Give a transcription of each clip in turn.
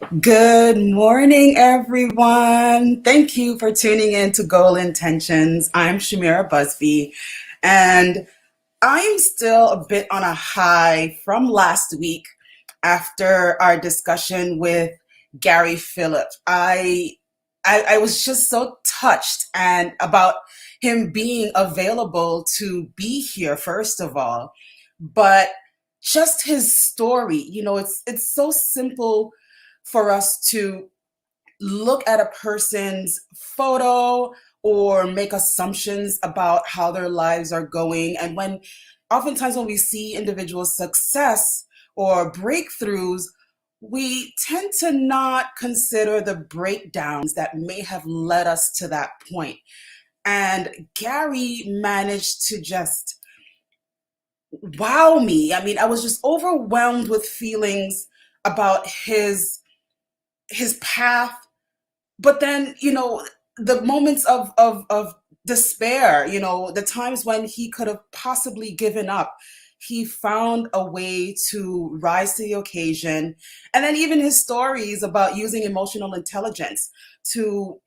Good morning, everyone. Thank you for tuning in to Goal Intentions. I'm Shamira Busby, and I'm still a bit on a high from last week after our discussion with Gary Phillip. I was just so touched and about him being available to be here, first of all, but just his story. It's so simple for us to look at a person's photo or make assumptions about how their lives are going. And oftentimes when we see individual success or breakthroughs, we tend to not consider the breakdowns that may have led us to that point. And Gary managed to just wow me. I mean, I was just overwhelmed with feelings about his path, but then the moments of despair, the times when he could have possibly given up, he found a way to rise to the occasion. And then even his stories about using emotional intelligence to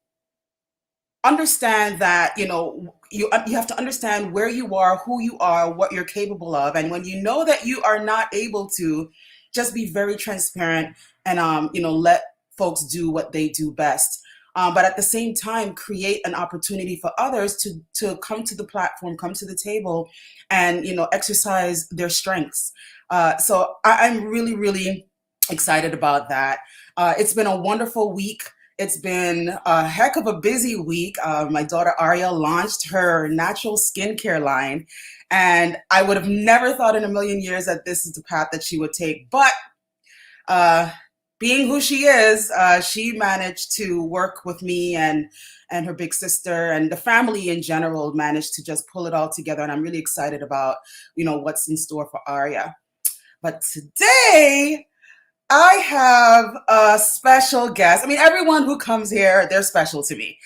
understand that you have to understand where you are, who you are, what you're capable of, and when you know that you are not able to, just be very transparent and let folks do what they do best. But at the same time, create an opportunity for others to come to the platform, come to the table, and exercise their strengths. I'm really, really excited about that. It's been a wonderful week. It's been a heck of a busy week. My daughter Aria launched her natural skincare line, and I would have never thought in a million years that this is the path that she would take. But uh, being who she is, she managed to work with me and her big sister and the family in general managed to just pull it all together. And I'm really excited about what's in store for Aria. But today, I have a special guest. I mean, everyone who comes here, they're special to me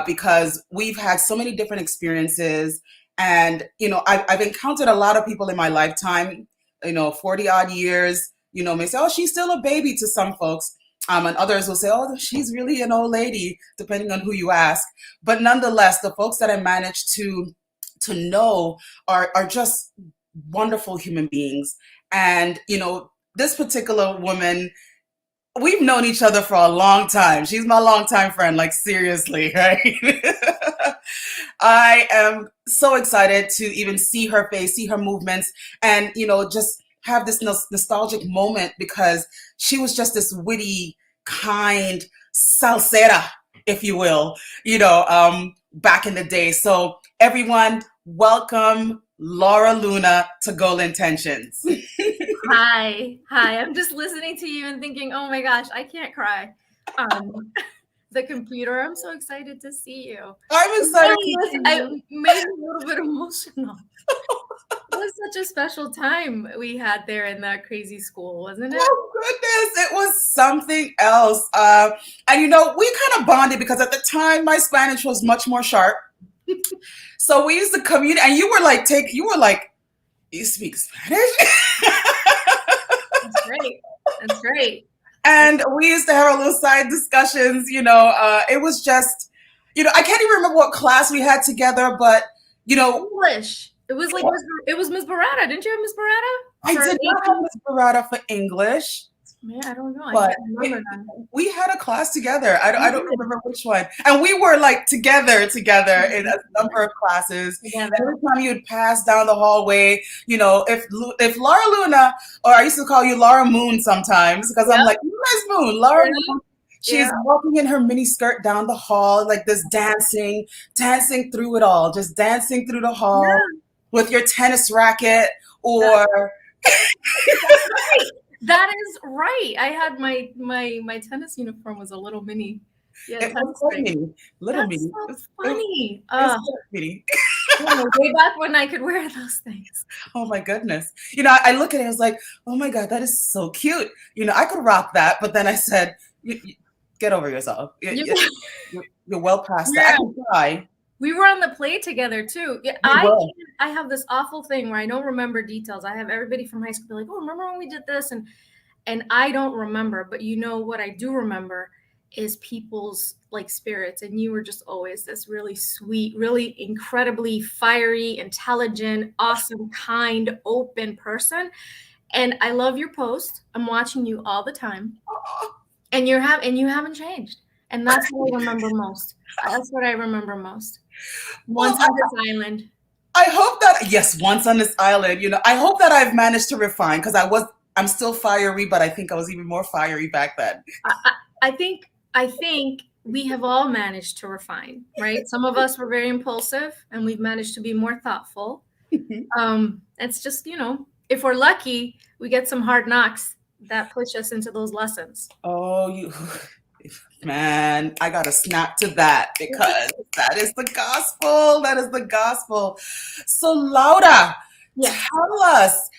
because we've had so many different experiences. And, I've encountered a lot of people in my lifetime, 40 odd years, may say, oh, she's still a baby to some folks. And others will say, oh, she's really an old lady, depending on who you ask. But nonetheless, the folks that I managed to know are just wonderful human beings. And, this particular woman, we've known each other for a long time. She's my longtime friend, like seriously, right? I am so excited to even see her face, see her movements, and just have this nostalgic moment because she was just this witty, kind salsera, if you will, back in the day. So everyone, welcome Laura Luna to Goal Intentions. Hi. I'm just listening to you and thinking, oh my gosh, I can't cry. Um, the computer. I'm so excited to see you. I'm It excited really to is. see I you. made me a little bit emotional. It was such a special time we had there in that crazy school, wasn't it? Oh goodness, it was something else. And we kind of bonded because at the time my Spanish was much more sharp. So we used to communicate, and you were like, you speak Spanish? That's great. That's great. And we used to have our little side discussions. It was just, I can't even remember what class we had together, but you know, English. It was like it was Miss Barata. Didn't you have Miss Barata I for did not have AP? Miss Barata for English. Man, I don't know. I But can't remember then. we had a class together. I We don't did remember which one. And we were like together in a number of classes. together. Every time you'd pass down the hallway, if Laura Luna, or I used to call you Laura Moon sometimes, because I'm Yep. like, Miss Moon, Laura Moon. Yeah. She's walking in her mini skirt down the hall, like this dancing through it all, just dancing through the hall Yeah. with your tennis racket That or That's right. That is right. I had my tennis uniform was a little mini, yeah, it was tennis little thing. mini, little That's mini. so funny. It was little mini. Way back when I could wear those things. Oh my goodness. I look at it, I was like, oh my God, that is so cute. I could rock that. But then I said, get over yourself. You You're well past that. I Yeah. can try. We were on the play together too. Yeah, We were. I have this awful thing where I don't remember details. I have everybody from high school be like, "Oh, remember when we did this?" And And I don't remember, but you know what I do remember is people's like spirits. And you were just always this really sweet, really incredibly fiery, intelligent, awesome, kind, open person. And I love your post. I'm watching you all the time. And you haven't changed. And that's what I remember most. That's what I remember most. Well, Once on this island. I hope that, yes, once on this island, I hope that I've managed to refine because I'm still fiery, but I think I was even more fiery back then. I think we have all managed to refine, right? Some of us were very impulsive and we've managed to be more thoughtful. It's just, if we're lucky, we get some hard knocks that push us into those lessons. Oh, man, I gotta snap to that because that is the gospel. That is the gospel. So, Laura, Yes. tell us,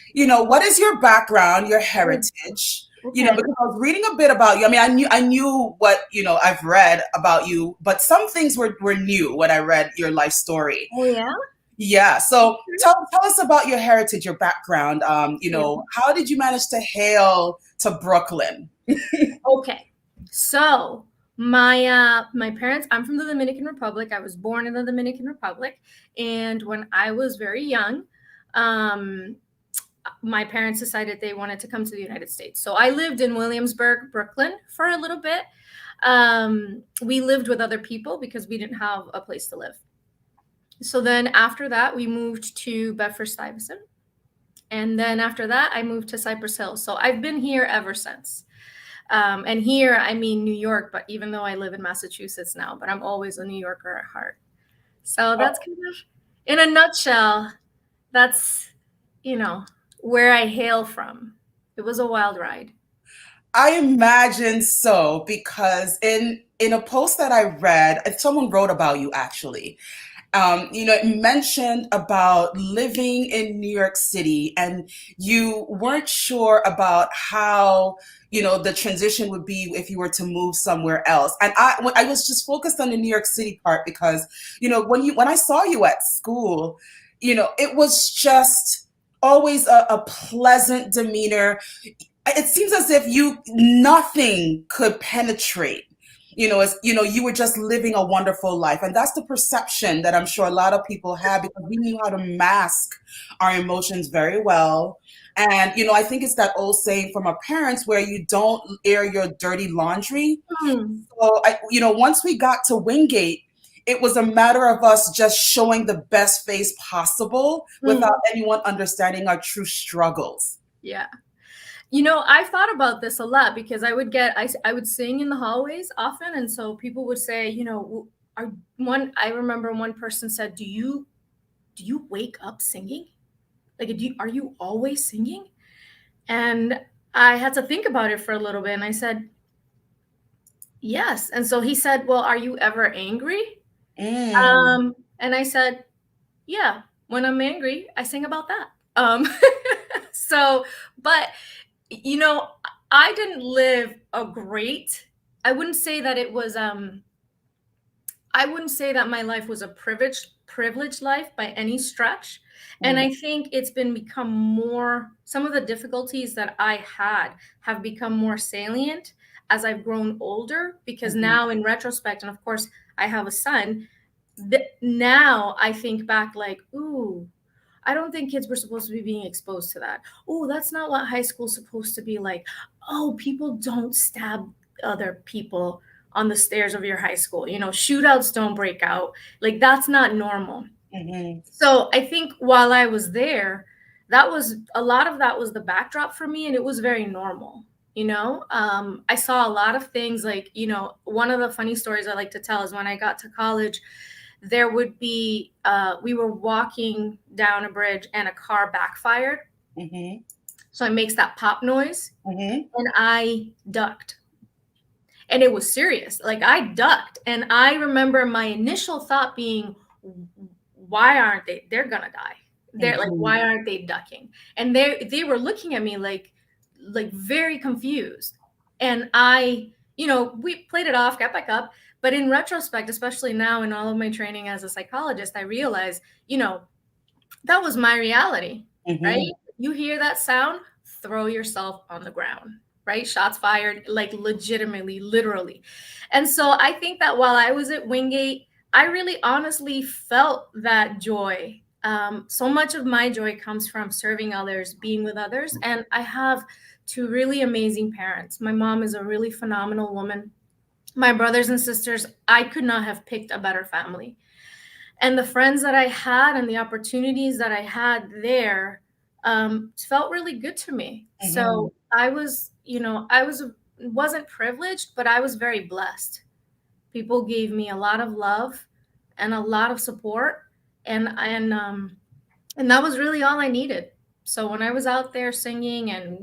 what is your background, your heritage? Okay. Because I was reading a bit about you. I mean, I knew what, I've read about you, but some things were new when I read your life story. Oh, yeah? Yeah. So tell us about your heritage, your background. How did you manage to hail to Brooklyn? Okay. So my parents, I'm from the Dominican Republic. I was born in the Dominican Republic. And when I was very young, um, my parents decided they wanted to come to the United States. So I lived in Williamsburg, Brooklyn for a little bit. We lived with other people because we didn't have a place to live. So then after that, we moved to Bedford-Stuyvesant. And then after that, I moved to Cypress Hills. So I've been here ever since. And here, I mean New York, but even though I live in Massachusetts now, but I'm always a New Yorker at heart. So that's kind of, in a nutshell, that's, you know, where I hail from. It was a wild ride. I imagine so because in a post that I read, someone wrote about you actually. It mentioned about living in New York City, and you weren't sure about how the transition would be if you were to move somewhere else. And I was just focused on the New York City part because when I saw you at school, it was just always a pleasant demeanor. It seems as if nothing could penetrate, as you were just living a wonderful life. And that's the perception that I'm sure a lot of people have because we knew how to mask our emotions very well. And I think it's that old saying from our parents where you don't air your dirty laundry. Hmm. So once we got to Wingate, it was a matter of us just showing the best face possible Hmm. without anyone understanding our true struggles. Yeah. I've thought about this a lot because I would sing in the hallways often. And so people would say, I remember one person said, do you wake up singing? Like, are you always singing? And I had to think about it for a little bit. And I said, yes. And so he said, well, are you ever angry? Mm, And I said, yeah, when I'm angry, I sing about that. So, but you know, I didn't live a great, I wouldn't say that it was I wouldn't say that my life was a privileged life by any stretch. And mm, I think it's been become more, some of the difficulties that I had have become more salient as I've grown older because mhm, now in retrospect, and of course I have a son, now I think back like, ooh, I don't think kids were supposed to be being exposed to that. Oh, that's not what high school's supposed to be like. Oh, people don't stab other people on the stairs of your high school. Shootouts don't break out. Like that's not normal. mhm, So I think while I was there, that was a lot of that was the backdrop for me, and it was very normal. I saw a lot of things like, one of the funny stories I like to tell is when I got to college, there would be we were walking down a bridge and a car backfired, mhm, so it makes that pop noise, mhm, and I ducked, and it was serious. Like I ducked, and I remember my initial thought being, why aren't they're gonna die. They're like, mhm. why aren't they ducking? And they were looking at me like very confused. And we played it off, got back up. But in retrospect, especially now in all of my training as a psychologist, I realized, that was my reality, right? Mhm. You hear that sound, throw yourself on the ground. right? Shots fired, like legitimately, literally. And so I think that while I was at Wingate, I really honestly felt that joy. So much of my joy comes from serving others, being with others. And I have two really amazing parents. My mom is a really phenomenal woman. My brothers and sisters, I could not have picked a better family. And the friends that I had and the opportunities that I had there felt really good to me. Hmm. So I was, wasn't privileged, but I was very blessed. People gave me a lot of love and a lot of support, and that was really all I needed. So when I was out there singing and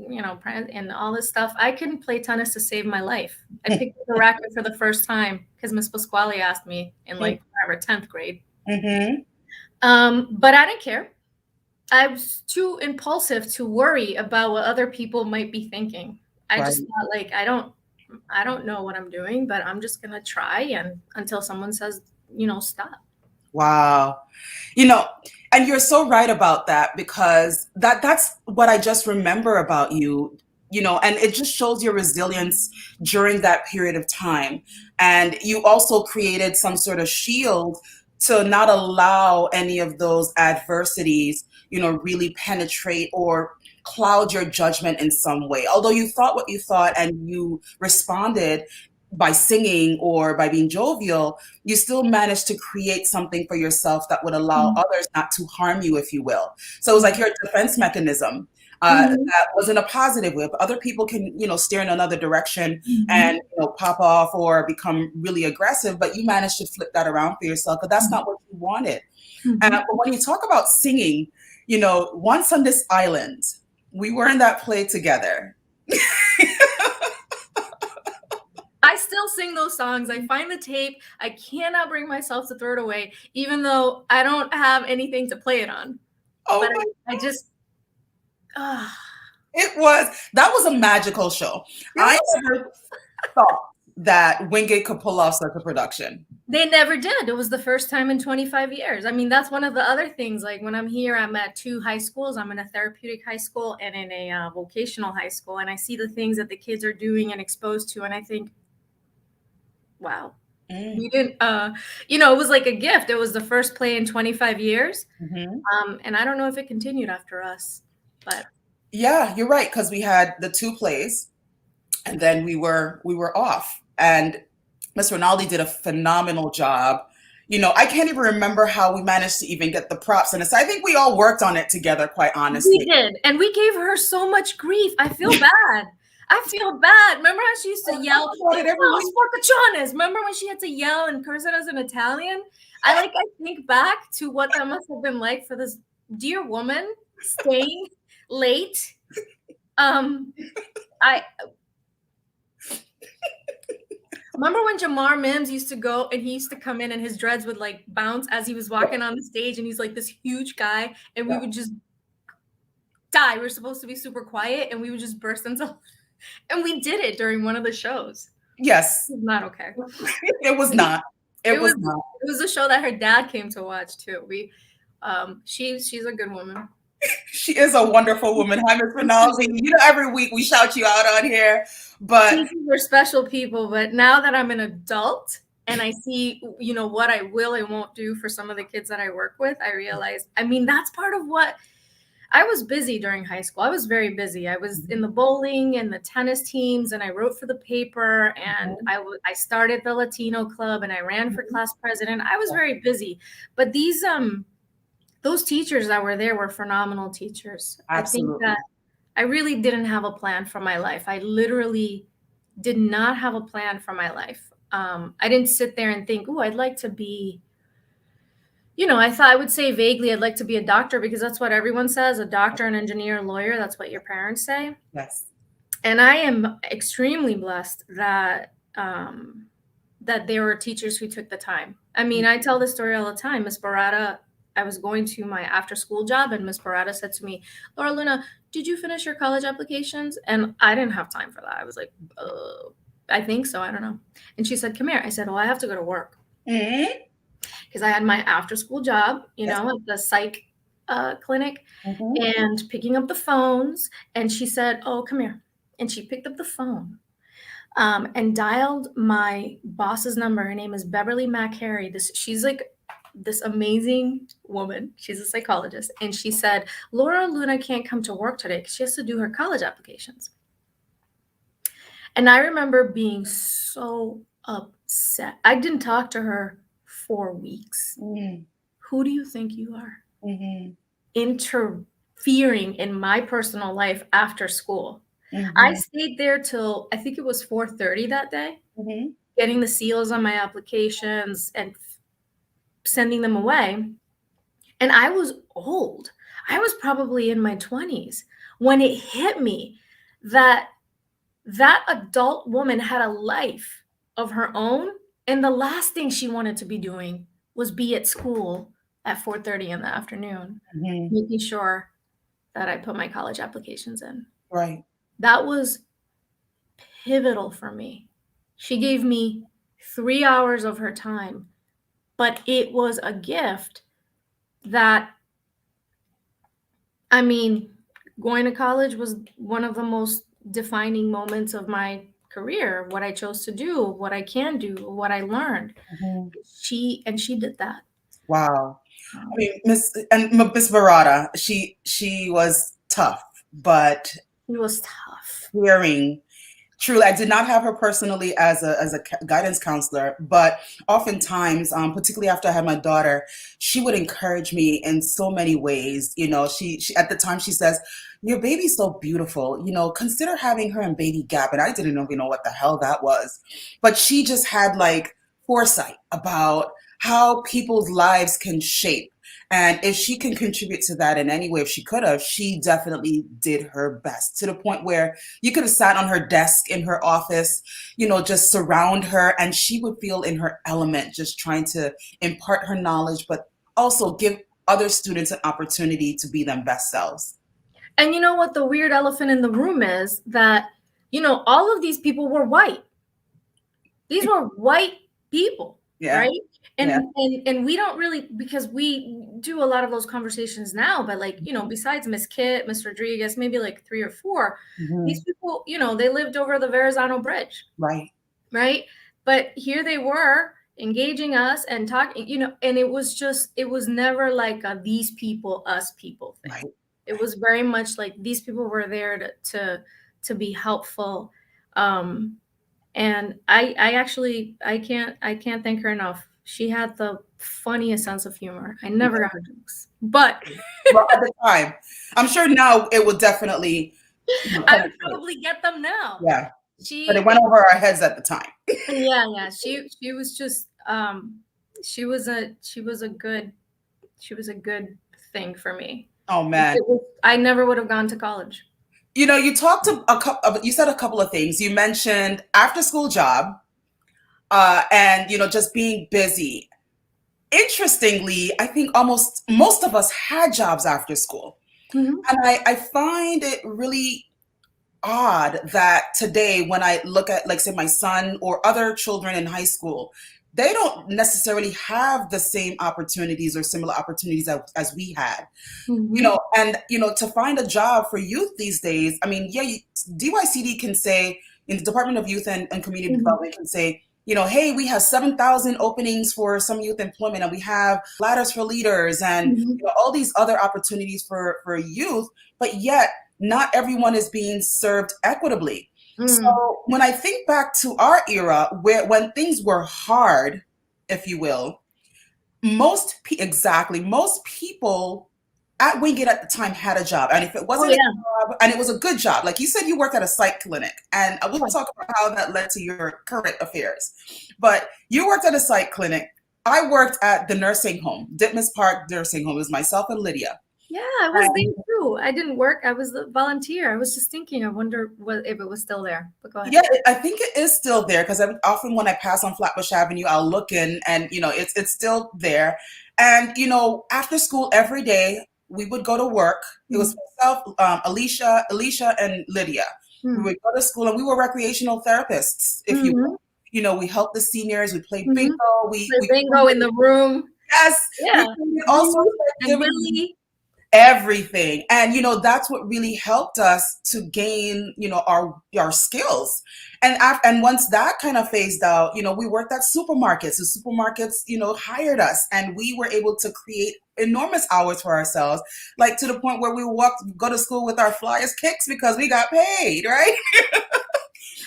and all this stuff, I couldn't play tennis to save my life. I picked up the racket for the first time because Miss Pasquale asked me in like whatever 10th grade. Hmm. But I didn't care. I was too impulsive to worry about what other people might be thinking. I Right. just thought like I don't know what I'm doing, but I'm just gonna try and until someone says, stop. Wow. You know, and you're so right about that because that's what I just remember about you, and it just shows your resilience during that period of time. And you also created some sort of shield to not allow any of those adversities, really penetrate or cloud your judgment in some way. Although you thought what you thought and you responded by singing or by being jovial, you still managed to create something for yourself that would allow Mhm. others not to harm you, if you will. So it was like your defense mechanism. Mhm. That was in a positive way. But other people can, steer in another direction and Mhm. pop off or become really aggressive. But you managed to flip that around for yourself because that's not what you wanted. Mhm. But when you talk about singing, once on this island, we were in that play together. I still sing those songs. I find the tape. I cannot bring myself to throw it away, even though I don't have anything to play it on. Oh But my! I just, ah, That was a magical show. it I was. never thought that Wingate could pull off such a production. They never did. It was the first time in 25 years. I mean, that's one of the other things. Like when I'm here, I'm at two high schools. I'm in a therapeutic high school and in a vocational high school. And I see the things that the kids are doing and exposed to. And I think, wow, Mm. we didn't, it was like a gift. It was the first play in 25 years. Hmm. And I don't know if it continued after us, but Yeah, you're right because we had the two plays, and then we were off. And Miss Rinaldi did a phenomenal job. I can't even remember how we managed to even get the props in this. I think we all worked on it together, quite we honestly. did. And we gave her so much grief. I feel bad. I feel bad. Remember how she used I to yell, talk about it every week. "Sporcaciones"? Remember when she had to yell and curse at us in Italian? I think back to what that must have been like for this dear woman staying late. Um, I remember when Jamar Mims used to go and he used to come in and his dreads would like bounce as he was walking on the stage and he's like this huge guy and we Yeah. would just die. We were supposed to be super quiet and we would just burst into and we did it during one of the shows. Yes, It was not okay. it was not. It It was was not. it was a show that her dad came to watch too. She's a good woman. She is a wonderful woman. Hi, Miss Rinaldi. Every week we shout you out on here, but Teachers are special people, but now that I'm an adult and I see, what I will and won't do for some of the kids that I work with, I realize, I mean, that's part of what I was busy during high school. I was very busy. I was in the bowling and the tennis teams, and I wrote for the paper, and I started the Latino club, and I ran for class president. I was very busy, but those teachers that were there were phenomenal teachers. I think absolutely. that I really didn't have a plan for my life. I literally did not have a plan for my life. I didn't sit there and think, "Oh, I'd like to be." I thought I would say vaguely, I'd like to be a doctor because that's what everyone says, a doctor, an engineer, a lawyer. That's what your parents say. Yes. And I am extremely blessed that there were teachers who took the time. I mean, I tell this story all the time. Miss Barata, I was going to my after school job, and Miss Barata said to me, "Laura Luna, did you finish your college applications?" And I didn't have time for that. I was like, I think so. I don't know. And she said, "Come here." I said, "Oh, I have to go to work." Hmm. Because I had my after school job, Yes. at the psych clinic Hmm. and picking up the phones. And she said, "Oh, come here." And she picked up the phone and dialed my boss's number. Her name is Beverly McHarry. She's like this amazing woman. She's a psychologist. And she said, Laura Luna can't come to work today because she has to do her college applications. And I remember being so upset. I didn't talk to her for weeks. Mm. Who do you think you are? Mm-hmm. Interfering in my personal life after school. Mm-hmm. I stayed there till I think it was 4:30 that day, Mm-hmm. getting the seals on my applications and sending them away. And I was old. I was probably in my 20s when it hit me that that adult woman had a life of her own, and the last thing she wanted to be doing was be at school at 4:30 in the afternoon, Mm-hmm. making sure that I put my college applications in. Right. That was pivotal for me. She gave me 3 hours of her time, but it was a gift that, I mean, going to college was one of the most defining moments of my career, what I chose to do, what I can do, what I learned. Mm-hmm. She did that. Wow. I mean, Miss Barada, she was tough, but It was tough. hearing truly, I did not have her personally as a guidance counselor, but oftentimes, particularly after I had my daughter, she would encourage me in so many ways. You know, she at the time she says, "Your baby's so beautiful. You know, consider having her in baby gap." And I didn't even know what the hell that was, but she just had like foresight about how people's lives can shape. And if she can contribute to that in any way, if she could have, she definitely did her best to the point where you could have sat on her desk in her office, you know, just surround her, and she would feel in her element, just trying to impart her knowledge, but also give other students an opportunity to be them best selves. And you know what the weird elephant in the room is? That, you know, all of these people were white. These were white people, Yeah. right? Yeah. And we don't really, because we do a lot of those conversations now, but like, you know, besides Miss Kit, Miss Rodriguez, maybe like 3 or 4, Mm-hmm. these people, you know, they lived over the Verrazano Bridge, Right. right? But here they were engaging us and talking, you know, and it was never like a these people, us people thing. Right. It was very much like these people were there to be helpful. And I can't thank her enough. She had the funniest sense of humor. I never got her jokes, but Well, at the time, I'm sure now it will definitely, you know, I would penetrate. probably get them now. Yeah. But it She went over our heads at the time. yeah, she was just she was a good thing for me. Oh man. I never would have gone to college. You know, you talked you said a couple of things. You mentioned after school job, and you know, just being busy. Interestingly, I think almost most of us had jobs after school. Mm-hmm. And I find it really odd that today, when I look at, like, say, my son or other children in high school, they don't necessarily have the same opportunities or similar opportunities as we had. Mm-hmm. You know, and, you know, to find a job for youth these days, I mean, yeah, DYCD can say, in the Department of Youth and Community Mm-hmm. Development can say, you know, hey, we have 7,000 openings for some youth employment, and we have ladders for leaders, and Mm-hmm. you know, all these other opportunities for youth, but yet not everyone is being served equitably. So when I think back to our era, where when things were hard, if you will, most people at Wingate at the time had a job, and if it wasn't a job, and it was a good job, like you said, you worked at a psych clinic, and I will talk about how that led to your current affairs. But you worked at a psych clinic. I worked at the nursing home, Ditmas Park Nursing Home. It was myself and Lydia. Yeah, I was there too. I didn't work. I was a volunteer. I was just thinking, I wonder if it was still there. But go ahead. Yeah, I think it is still there, because often when I pass on Flatbush Avenue, I'll look in, and you know, it's still there. And you know, after school every day, we would go to work. It was myself, Alicia, and Lydia. We would go to school, and we were recreational therapists, if you will. You know, we helped the seniors. We played bingo. We bingo in the room. Yes. Yeah. We played all sorts of activities. everything. And that's what really helped us to gain our skills. And once that kind of phased out, we worked at supermarkets. The supermarkets hired us, and we were able to create enormous hours for ourselves, like to the point where we go to school with our flyers kicks because we got paid, right?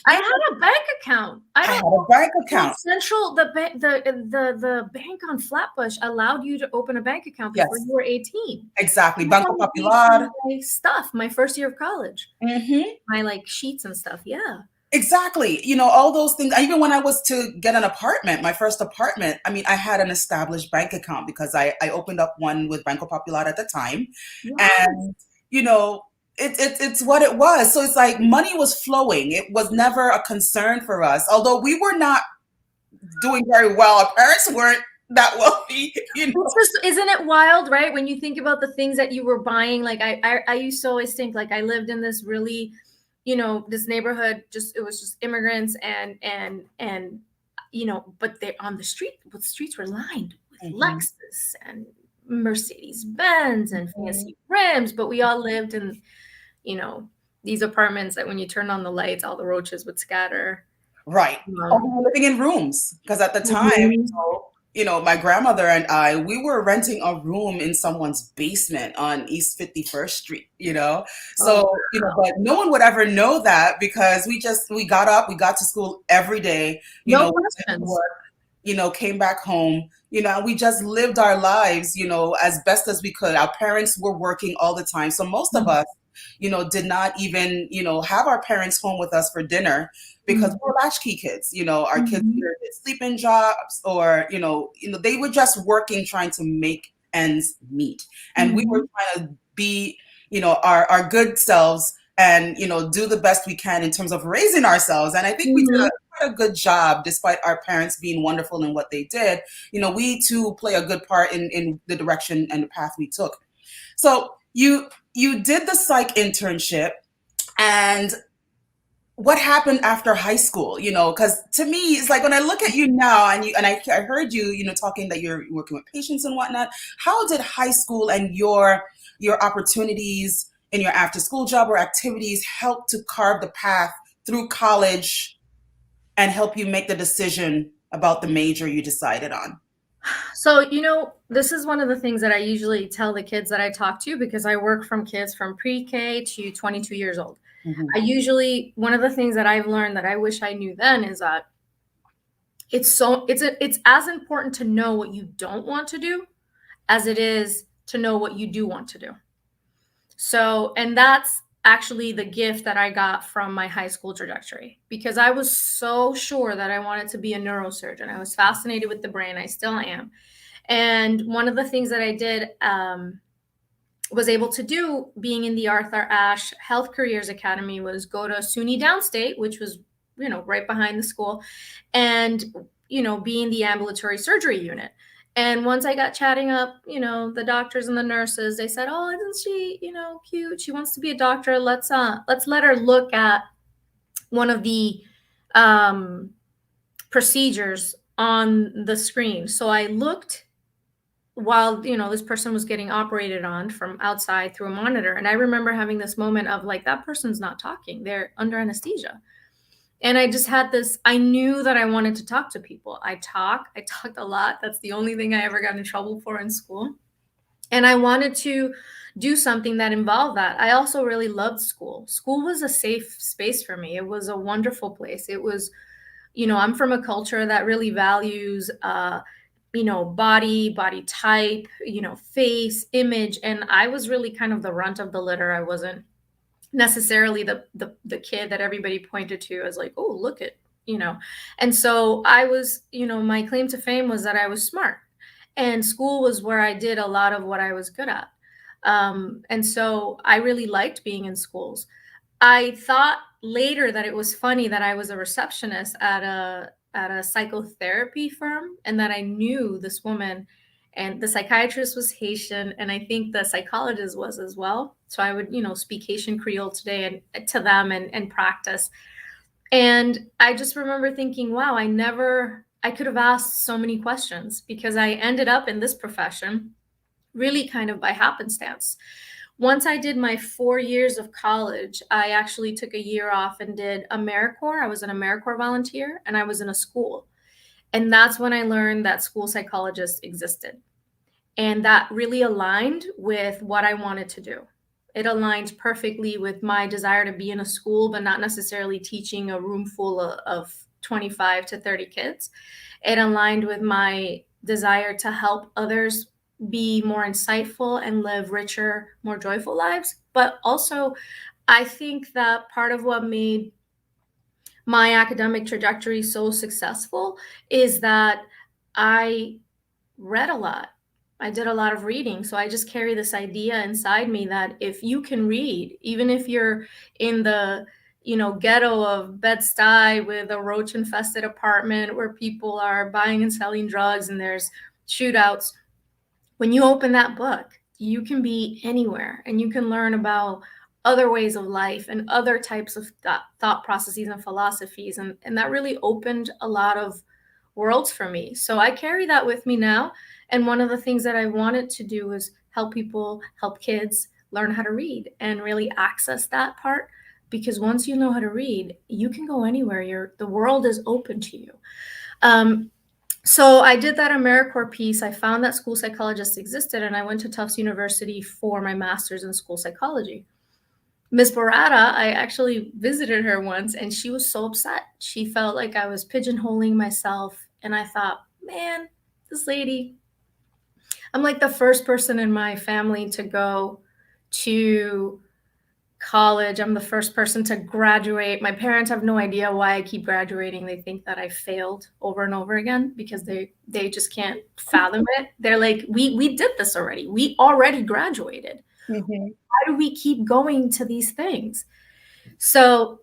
I had a bank account. I I don't had a bank know. account. Central, the bank on Flatbush allowed you to open a bank account before Yes, you were 18. exactly. That's Banco how I paid Popular. for my stuff, my first year of college, Hmm. my like sheets and stuff. Yeah. Exactly. All those things. Even when I was to get an apartment, my first apartment, I mean, I had an established bank account because I opened up one with Banco Popular at the time. Wow. And, you know, it's what it was. So it's like money was flowing. It was never a concern for us. Although we were not doing very well, our parents weren't that wealthy. It's just, isn't it wild, right? When you think about the things that you were buying, like I used to always think like I lived in this really, this neighborhood, just, it was just immigrants and, but they on the streets were lined with Mhm. Lexus and Mercedes Benz and Mhm. fancy rims, but we all lived in, you know, these apartments that when you turned on the lights, all the roaches would scatter. Right. Or we Um, were living in rooms because at the time, mhm. my grandmother and I, we were renting a room in someone's basement on East 51st Street. Oh, So, but no one would ever know that because we got up, we got to school every day, no we went to questions. work, came back home, and we just lived our lives, as best as we could. Our parents were working all the time. So most of us, did not even, have our parents home with us for dinner because Mhm. we're latchkey kids. Our kids Mhm. either did sleeping jobs or, they were just working, trying to make ends meet. And we were Mhm. trying to be, our good selves and, do the best we can in terms of raising ourselves. And I think we did Mhm. quite a good job despite our parents being wonderful in what they did. We too play a good part in the direction and the path we took. So you did the psych internship, and what happened after high school? Because to me, it's like when I look at you now, and I heard you, talking that you're working with patients and whatnot. How did high school and your opportunities in your after school job or activities help to carve the path through college and help you make the decision about the major you decided on? So, this is one of the things that I usually tell the kids that I talk to because I work from kids from pre-K to 22 years old. Hmm. One of the things that I've learned that I wish I knew then is that it's as important to know what you don't want to do as it is to know what you do want to do. So, and that's actually the gift that I got from my high school trajectory because I was so sure that I wanted to be a neurosurgeon. I was fascinated with the brain. I still am. And one of the things that I did was able to do being in the Arthur Ashe Health Careers Academy was go to SUNY Downstate, which was, right behind the school, and, be in the ambulatory surgery unit. And once I got chatting up, the doctors and the nurses, they said, "Oh, isn't she, cute? She wants to be a doctor. Let's let her look at one of the um, procedures on the screen." So I looked while this person was getting operated on from outside through a monitor, and I remember having this moment of like, that person's not talking, they're under anesthesia. And I just had this, I knew that I wanted to talk to people. I talked a lot. That's the only thing I ever got in trouble for in school. And I wanted to do something that involved that. I also really loved school was a safe space for me. It was a wonderful place. It was, I'm from a culture that really values body type, face, image. And I was really kind of the runt of the litter. I wasn't necessarily the kid that everybody pointed to as like, oh, look at, you know. And so I was, my claim to fame was that I was smart. And school was where I did a lot of what I was good at. And so I really liked being in schools. I thought later that it was funny that I was a receptionist at a psychotherapy firm and that I knew this woman, and the psychiatrist was Haitian and I think the psychologist was as well. So I would, speak Haitian Creole today and to them and practice. And I just remember thinking, wow, I could have asked so many questions because I ended up in this profession really kind of by happenstance. Once I did my 4 years of college, I actually took a year off and did AmeriCorps. I was an AmeriCorps volunteer and I was in a school. And that's when I learned that school psychologists existed. And that really aligned with what I wanted to do. It aligned perfectly with my desire to be in a school, but not necessarily teaching a room full of 25 to 30 kids. It aligned with my desire to help others be more insightful and live richer, more joyful lives. But also, I think that part of what made my academic trajectory so successful is that I read a lot. I did a lot of reading. So I just carry this idea inside me that if you can read, even if you're in the, ghetto of Bed-Stuy with a roach infested apartment where people are buying and selling drugs and there's shootouts, when you open that book, you can be anywhere and you can learn about other ways of life and other types of thought processes and philosophies. And that really opened a lot of worlds for me. So I carry that with me now. And one of the things that I wanted to do is help people, help kids learn how to read and really access that part. Because once you know how to read, you can go anywhere. The world is open to you. So I did that AmeriCorps piece. I found that school psychologists existed, and I went to Tufts University for my master's in school psychology. Ms. Barata, I actually visited her once, and she was so upset. She felt like I was pigeonholing myself, and I thought, man, this lady, I'm like the first person in my family to go to college. I'm the first person to graduate. My parents have no idea why I keep graduating. They think that I failed over and over again because they just can't fathom it. They're like, we did this already. We already graduated. Mm-hmm. Why do we keep going to these things? So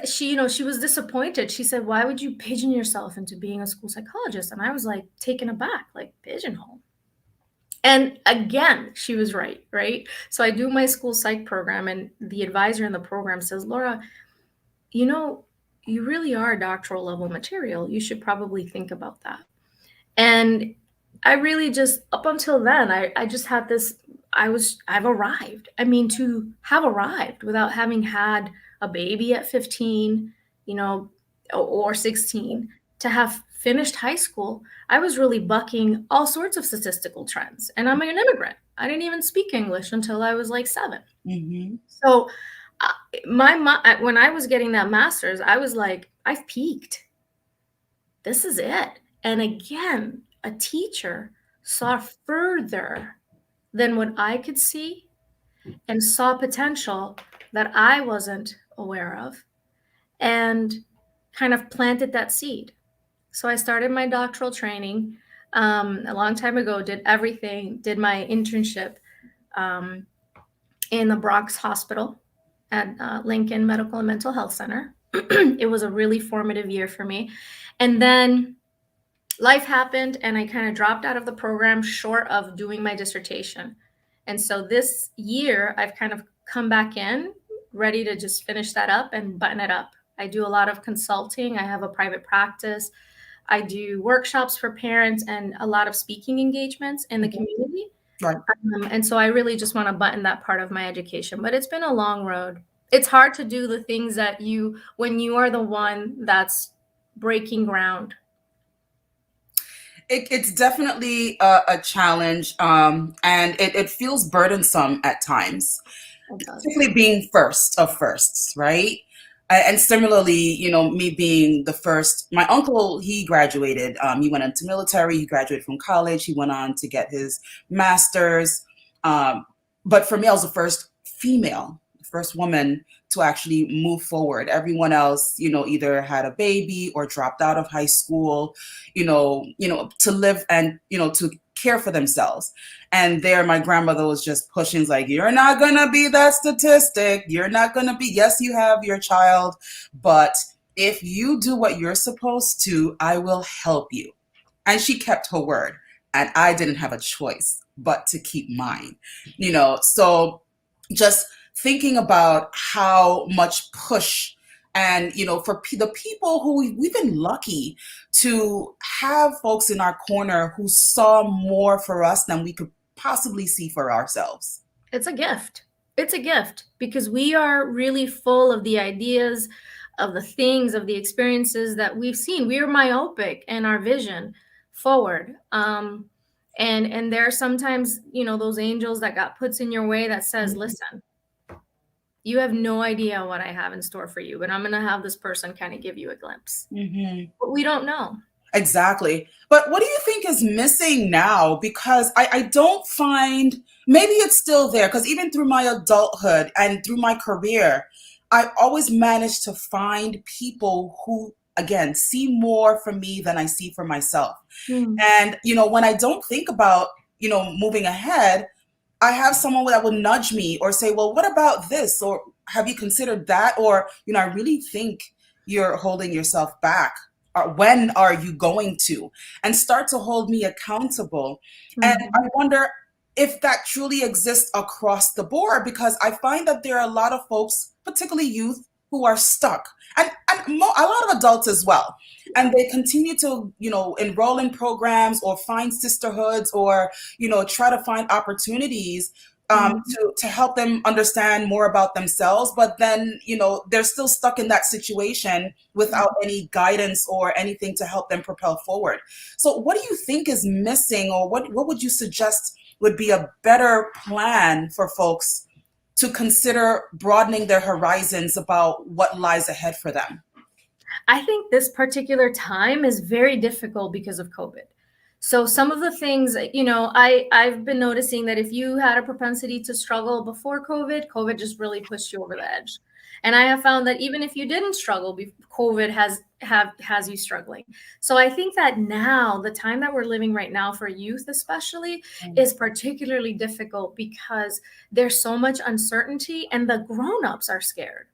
she was disappointed. She said, why would you pigeon yourself into being a school psychologist? And I was like taken aback, like pigeonhole. And again, she was right, right? So I do my school psych program, and the advisor in the program says, Laura, you really are doctoral level material. You should probably think about that. And I really just, up until then, I just had this, I've arrived. I mean, to have arrived without having had a baby at 15, or 16, to have finished high school, I was really bucking all sorts of statistical trends. And I'm an immigrant. I didn't even speak English until I was like 7. Mm-hmm. So when I was getting that master's, I was like, I've peaked. This is it. And again, a teacher saw further than what I could see and saw potential that I wasn't aware of and kind of planted that seed. So I started my doctoral training a long time ago, did everything, did my internship in the Bronx Hospital at Lincoln Medical and Mental Health Center. It was a really formative year for me. And then life happened and I kind of dropped out of the program short of doing my dissertation. And so this year I've kind of come back in ready to just finish that up and button it up. I do a lot of consulting. I have a private practice. I do workshops for parents and a lot of speaking engagements in the community. Right. And so I really just want to button that part of my education, but it's been a long road. It's hard to do the things that when you are the one that's breaking ground. It's definitely a challenge, and it feels burdensome at times, particularly being first of firsts, right? And similarly, me being the first, my uncle, he graduated. He went into military, he graduated from college, he went on to get his master's. But for me, I was the first female, first woman to actually move forward. Everyone else, either had a baby or dropped out of high school, to live and, to care for themselves. And there, my grandmother was just pushing, like, you're not going to be that statistic. You're not going to be, yes, you have your child, but if you do what you're supposed to, I will help you. And she kept her word. And I didn't have a choice but to keep mine, so just thinking about how much push and, for the people who we've been lucky to have folks in our corner who saw more for us than we could possibly see for ourselves. It's a gift. It's a gift because we are really full of the ideas, of the things, of the experiences that we've seen. We are myopic in our vision forward. And there are sometimes, those angels that God puts in your way that says, listen, you have no idea what I have in store for you, but I'm going to have this person kind of give you a glimpse. Mm-hmm. But we don't know. Exactly. But what do you think is missing now? Because I don't find, maybe it's still there, because even through my adulthood and through my career, I always managed to find people who, again, see more for me than I see for myself. Hmm. And, when I don't think about, moving ahead, I have someone that will nudge me or say, well, what about this? Or have you considered that? Or, I really think you're holding yourself back. Or when are you going to? And start to hold me accountable. And I Mhm. wonder if that truly exists across the board, because I find that there are a lot of folks, particularly youth, who are stuck. And a lot of adults as well. And they continue to, enroll in programs or find sisterhoods or try to find opportunities Mhm. to help them understand more about themselves. But then, they're still stuck in that situation without any guidance or anything to help them propel forward. So what do you think is missing, or what would you suggest would be a better plan for folks to consider broadening their horizons about what lies ahead for them? I think this particular time is very difficult because of COVID. So some of the things, I've been noticing that if you had a propensity to struggle before COVID, COVID just really pushed you over the edge. And I have found that even if you didn't struggle, COVID has you struggling. So I think that now, the time that we're living right now for youth especially, is particularly difficult because there's so much uncertainty and the grown-ups are scared.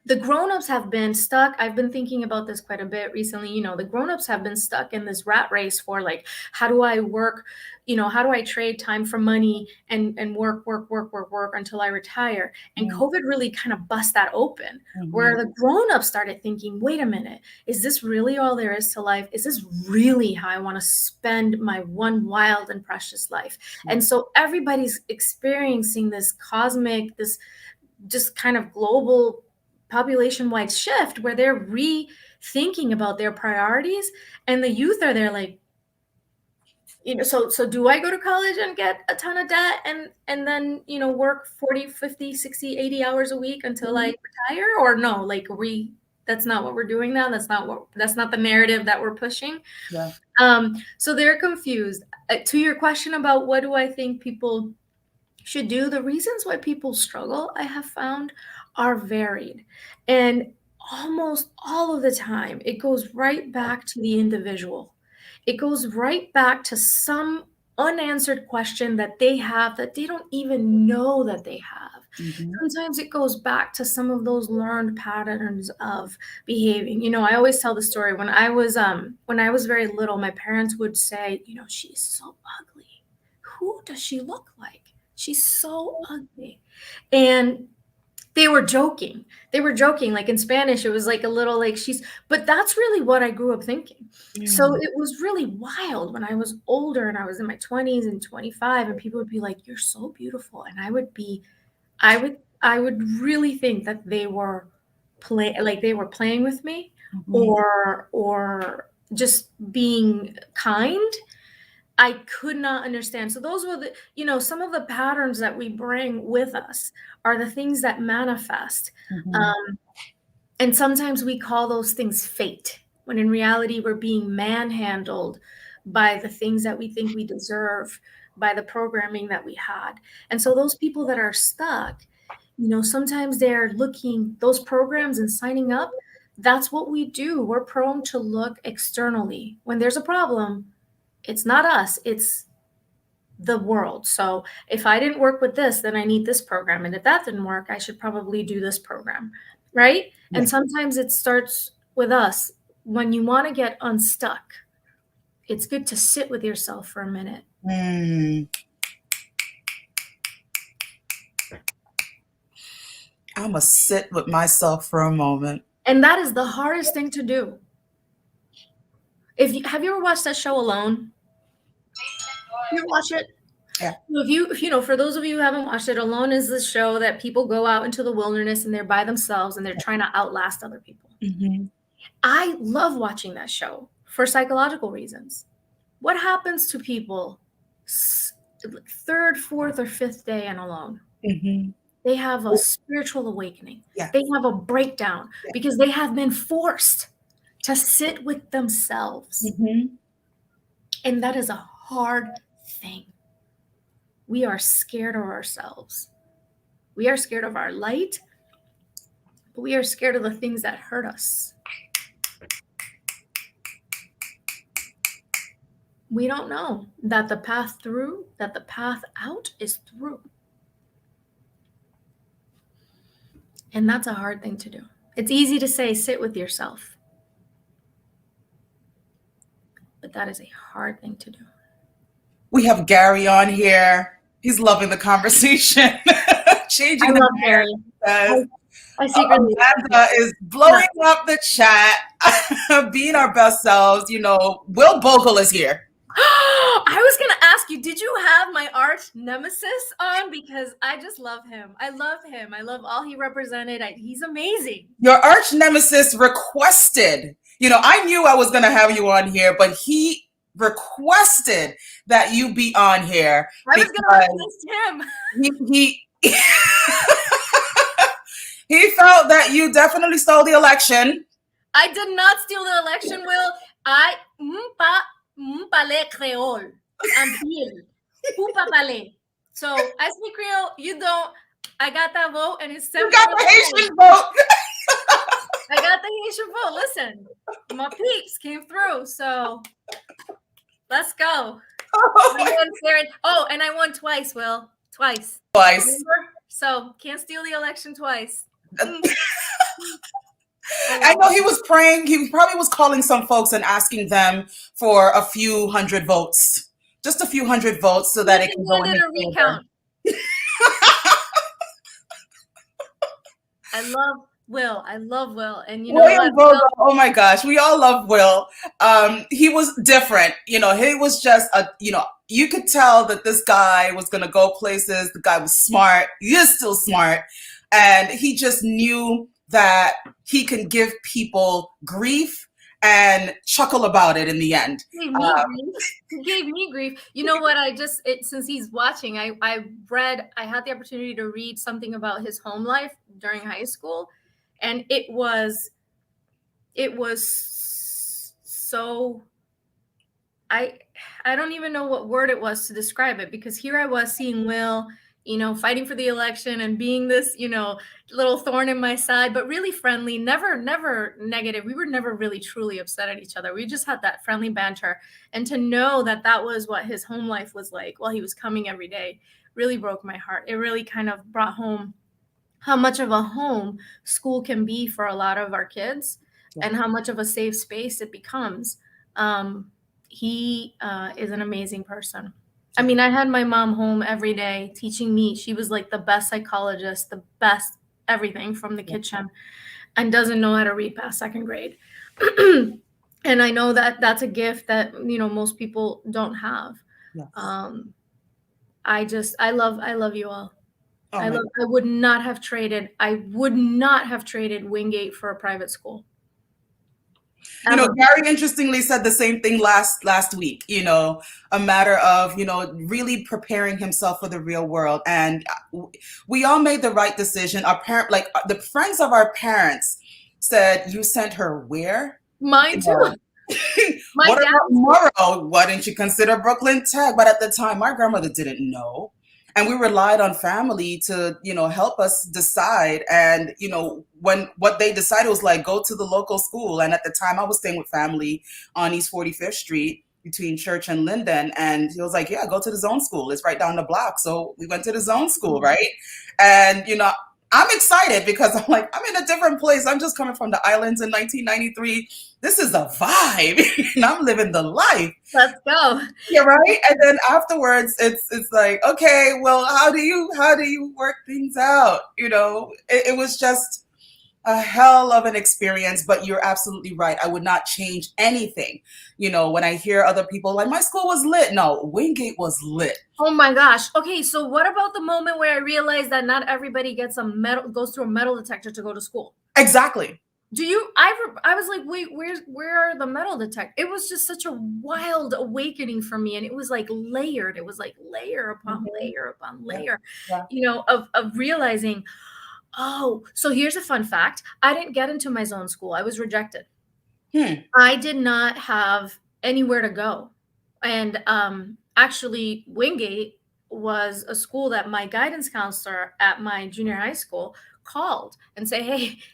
The grown-ups have been stuck. I've been thinking about this quite a bit recently. The grown-ups have been stuck in this rat race for, like, how do I work? How do I trade time for money and work until I retire? And COVID really kind of bust that open, Mhm. where the grown-ups started thinking, wait a minute, is this really all there is to life? Is this really how I want to spend my one wild and precious life? And so everybody's experiencing this cosmic, this just kind of global population-wide shift where they're rethinking about their priorities, and the youth are there like, so do I go to college and get a ton of debt and then work 40, 50, 60, 80 hours a week until I retire? Or no, like, that's not what we're doing now. That's not the narrative that we're pushing. Yeah. So they're confused. To your question about what do I think people should do, the reasons why people struggle, I have found, are varied. And almost all of the time, it goes right back to the individual. It goes right back to some unanswered question that they have that they don't even know that they have. Mhm. Sometimes it goes back to some of those learned patterns of behaving. I always tell the story when I was very little, my parents would say, she's so ugly. Who does she look like? She's so ugly. And they were joking. They were joking. Like in Spanish, it was like a little like but that's really what I grew up thinking. So Mm. it was really wild when I was older and I was in my 20s and 25, and people would be like, you're so beautiful. And I would really think that they were playing with me, Mhm. or just being kind. I could not understand. So those were some of the patterns that we bring with us are the things that manifest. Mhm. Um, and sometimes we call those things fate, when in reality, we're being manhandled by the things that we think we deserve, by the programming that we had. And so those people that are stuck, sometimes they're looking those programs and signing up. That's what we do. We're prone to look externally. When there's a problem, it's not us, it's the world. So if I didn't work with this, then I need this program. And if that didn't work, I should probably do this program. Right. Yeah. And sometimes it starts with us. When you want to get unstuck, it's good to sit with yourself for a minute. Mm. I'm gonna sit with myself for a moment. And that is the hardest thing to do. Have you ever watched that show Alone? You ever watch it? Yeah. If you know, for those of you who haven't watched it, Alone is the show that people go out into the wilderness and they're by themselves and they're trying to outlast other people. Mm-hmm. I love watching that show for psychological reasons. What happens to people third, fourth, or fifth day and alone? Mm-hmm. They have a spiritual awakening. Yeah. They have a breakdown because they have been forced to sit with themselves. Mm-hmm. And that is a hard thing. We are scared of ourselves. We are scared of our light, but we are scared of the things that hurt us. We don't know that the path out is through. And that's a hard thing to do. It's easy to say, sit with yourself. But that is a hard thing to do. We have Gary on here. He's loving the conversation. Changing I the love Gary. I secretly Amanda is blowing up the chat, being our best selves. You know, Will Bogle is here. I was going to ask you, did you have my arch nemesis on? Because I just love him. I love him. I love all he represented. He's amazing. Your arch nemesis requested, you know, I knew I was going to have you on here, but he requested that you be on here. I was going to request him. He he felt that you definitely stole the election. I did not steal the election, Will. I parle Creole. I'm here. Pupa parle. So I speak Creole. You don't. I got that vote, and it's 7. You got the Haitian vote. I got the Haitian vote. Listen, my peeps came through, so let's go. Oh, and I won twice, Will. Twice. Remember? So can't steal the election twice. I know he was praying. He probably was calling some folks and asking them for a few hundred votes, just a few hundred votes, so that it can go in a recount. I love Will, and you know William Bogle. Oh my gosh, we all love Will. He was different. You know, he was just you could tell that this guy was going to go places. The guy was smart. He is still smart, and he just knew that he can give people grief and chuckle about it in the end. He gave me grief. You know what? Since he's watching, I had the opportunity to read something about his home life during high school, and it was so, I don't even know what word it was to describe it, because here I was seeing Will, you know, fighting for the election and being this, you know, little thorn in my side, but really friendly, never negative. We were never really truly upset at each other. We just had that friendly banter. And to know that that was what his home life was like while he was coming every day really broke my heart. It really kind of brought home how much of a home school can be for a lot of our kids, and how much of a safe space it becomes. He is an amazing person. I mean, I had my mom home every day teaching me. She was like the best psychologist, the best everything from the kitchen, and doesn't know how to read past 2nd grade. And I know that that's a gift that, you know, most people don't have. Yes. I love you all. Oh, I would not have traded Wingate for a private school. You know, Gary interestingly said the same thing last week, you know, a matter of, you know, really preparing himself for the real world. And we all made the right decision. Our the friends of our parents said, you sent her where? Mine too. What about Morrow? Why didn't you consider Brooklyn Tech? But at the time, my grandmother didn't know. And we relied on family to, you know, help us decide. And, you know, what they decided was like, go to the local school. And at the time I was staying with family on East 45th Street between Church and Linden. And he was like, yeah, go to the zone school. It's right down the block. So we went to the zone school, right? And, you know, I'm excited because I'm like, I'm in a different place. I'm just coming from the islands in 1993. This is a vibe, and I'm living the life. Let's go. Yeah, right. And then afterwards, it's like, okay, well, how do you work things out? You know, it was just a hell of an experience, but you're absolutely right. I would not change anything. When I hear other people like my school was lit, no, Wingate was lit. Oh my gosh. Okay, so what about the moment where I realized that not everybody goes through a metal detector to go to school? Exactly. I was like, wait, where are the metal detectors? It was just such a wild awakening for me, and it was like layered. It was like layer upon Mhm. layer upon Yeah. layer, Yeah. of realizing, oh, so here's a fun fact. I didn't get into my zone school. I was rejected. Hmm. I did not have anywhere to go. And actually, Wingate was a school that my guidance counselor at my junior high school called and say,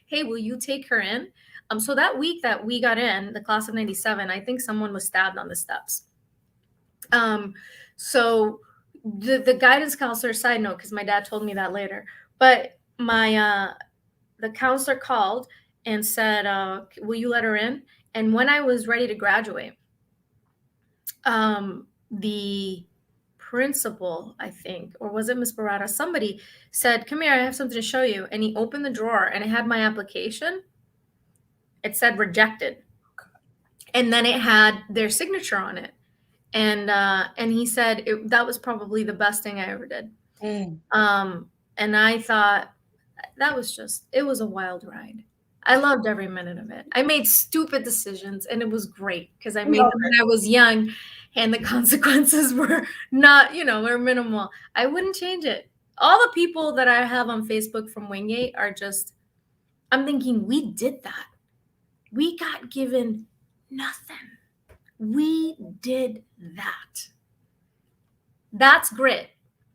hey, will you take her in? So that week that we got in, the class of 97, I think someone was stabbed on the steps. So the guidance counselor, side note, because my dad told me that later, but the counselor called and said, will you let her in? And when I was ready to graduate, the principal, I think, or was it Miss Barata? Somebody said, come here, I have something to show you. And he opened the drawer and it had my application. It said rejected. And then it had their signature on it. And he said that was probably the best thing I ever did. Mm. And I thought it was a wild ride. I loved every minute of it. I made stupid decisions and it was great because I made Love them it. when I was young and the consequences were not, were minimal. I wouldn't change it. All the people that I have on Facebook from Wingate are just, I'm thinking, we did that. We got given nothing. We did that. That's grit.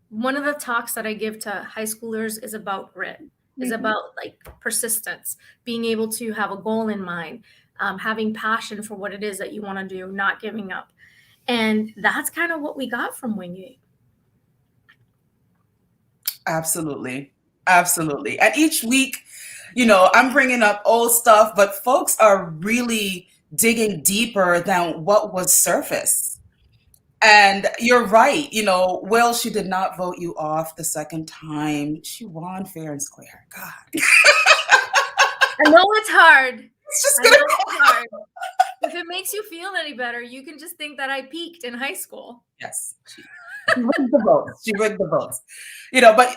One of the talks that I give to high schoolers is about grit, is Mhm. about like persistence, being able to have a goal in mind, having passion for what it is that you want to do, not giving up. And that's kind of what we got from Wingate. Absolutely. Absolutely. And each week, I'm bringing up old stuff, but folks are really digging deeper than what was surface. And you're right. Will, she did not vote you off the second time. She won fair and square. God. I know it's hard. It's just I know gonna. it's hard. If it makes you feel any better, you can just think that I peaked in high school. Yes. She rigged the votes. She rigged the votes. But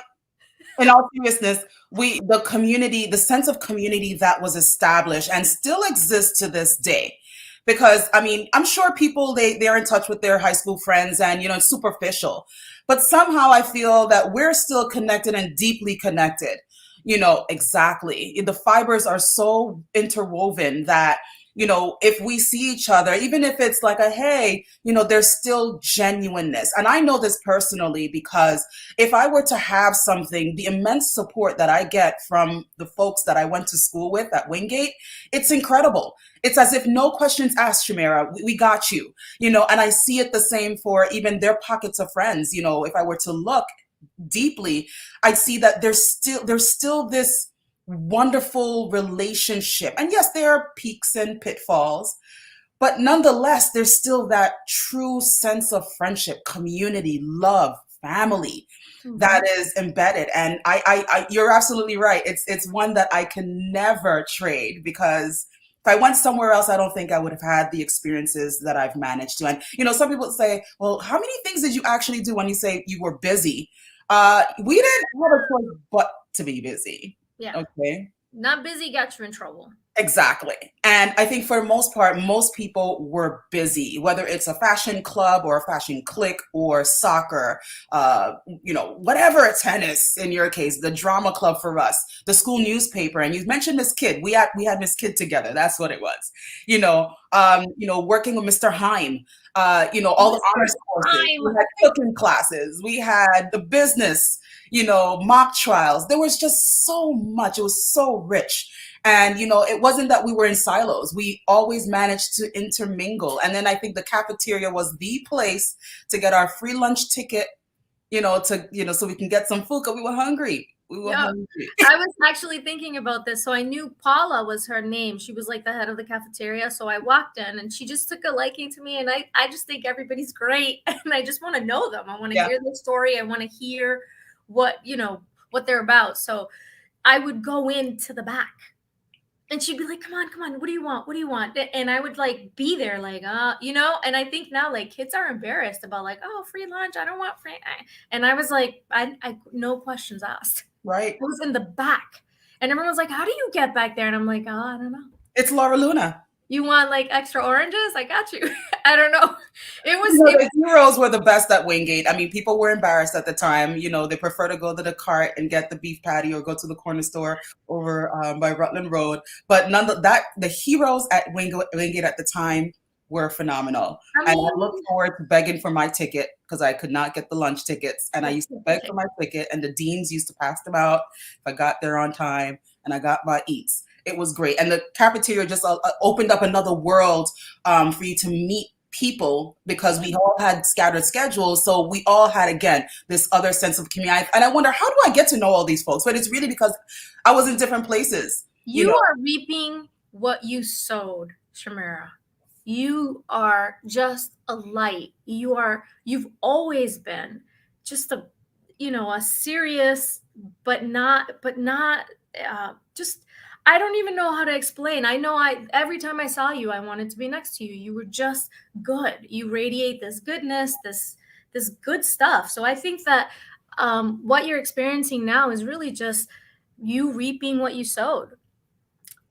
in all seriousness, the sense of community that was established and still exists to this day. Because I mean, I'm sure people they're in touch with their high school friends and it's superficial. But somehow I feel that we're still connected and deeply connected. Exactly. The fibers are so interwoven that if we see each other, even if it's like a hey, there's still genuineness. And I know this personally because if I were to have something, the immense support that I get from the folks that I went to school with at Wingate, it's incredible. It's as if no questions asked, Shamira. We got you, and I see it the same for even their pockets of friends. If I were to look deeply, I see that there's still this wonderful relationship. And yes, there are peaks and pitfalls, but nonetheless, there's still that true sense of friendship, community, love, family that is embedded. And you're absolutely right. It's one that I can never trade because if I went somewhere else, I don't think I would have had the experiences that I've managed to. And some people say, "Well, how many things did you actually do?" When you say you were busy, we didn't have a choice but to be busy. Yeah. Okay. Not busy got you in trouble. Exactly. And I think for the most part, most people were busy, whether it's a fashion club or a fashion clique or soccer, whatever, tennis in your case, the drama club for us, the school newspaper. And you mentioned Miss Kid. We had Miss Kid together. That's what it was. Working with Mr. Heim, all the honors courses. We had cooking classes. We had the business, mock trials. There was just so much. It was so rich. And, it wasn't that we were in silos. We always managed to intermingle. And then I think the cafeteria was the place to get our free lunch ticket, so we can get some food because we were hungry. We were Yeah. hungry. I was actually thinking about this. So I knew Paula was her name. She was like the head of the cafeteria. So I walked in and she just took a liking to me. And I just think everybody's great. And I just want to know them. I want to Yeah. hear their story. I want to hear what they're about. So I would go into the back and she'd be like, come on, what do you want? What do you want? And I would like be there, like, and I think now like kids are embarrassed about like, oh, free lunch. I don't want free. And I was like, I no questions asked. Right. I was in the back. And everyone's like, how do you get back there? And I'm like, oh, I don't know. It's Laura Luna. You want like extra oranges? I got you. I don't know. It was, You know, it the heroes were the best at Wingate. I mean, people were embarrassed at the time. You know, they prefer to go to the cart and get the beef patty or go to the corner store over by Rutland Road. But none of that, the heroes at Wingate at the time were phenomenal. I And I look mean, forward to begging for my ticket because I could not get the lunch tickets. And I used to beg okay. for my ticket, and the deans used to pass them out if I got there on time and I got my eats. It was great. And the cafeteria just opened up another world for you to meet people because we all had scattered schedules. So we all had, again, this other sense of community. And I wonder, how do I get to know all these folks? But it's really because I was in different places. You are reaping what you sowed, Shamira. You are just a light. You've always been just a serious, but not just, I don't even know how to explain. I know every time I saw you, I wanted to be next to you. You were just good. You radiate this goodness, this good stuff. So I think that what you're experiencing now is really just you reaping what you sowed.